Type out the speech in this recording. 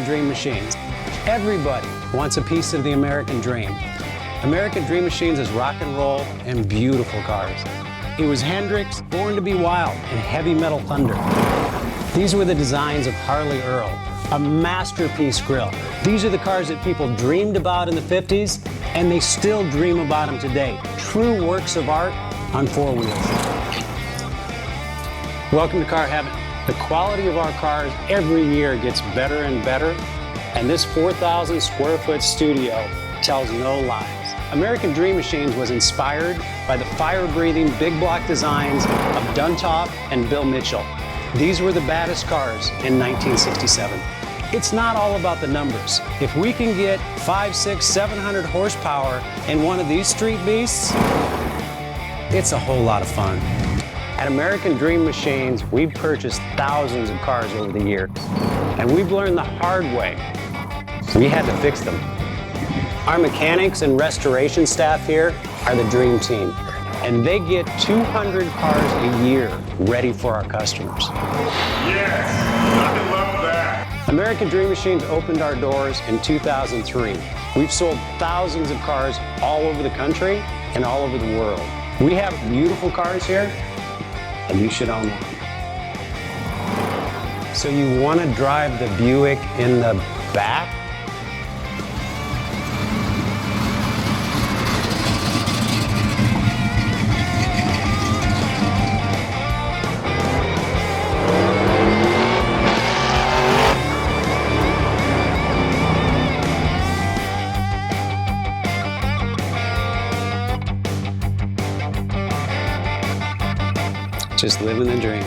Dream Machines. Everybody wants a piece of the American dream. American Dream Machines is rock and roll and beautiful cars. It was Hendrix, Born to be Wild, and Heavy Metal Thunder. These were the designs of Harley Earl, a masterpiece grille. These are the cars that people dreamed about in the 50s, and they still dream about them today. True works of art on four wheels. Welcome to Car Heaven. The quality of our cars every year gets better and better, and this 4,000 square foot studio tells no lies. American Dream Machines was inspired by the fire-breathing big block designs of Duntop and Bill Mitchell. These were the baddest cars in 1967. It's not all about the numbers. If we can get 500, 600, 700 horsepower in one of these street beasts, it's a whole lot of fun. At American Dream Machines, we've purchased thousands of cars over the years, and we've learned the hard way. We had to fix them. Our mechanics and restoration staff here are the dream team, and they get 200 cars a year ready for our customers. Yes, I love that. American Dream Machines opened our doors in 2003. We've sold thousands of cars all over the country and all over the world. We have beautiful cars here, and you should own one. So you want to drive the Buick in the back? Just living the dream.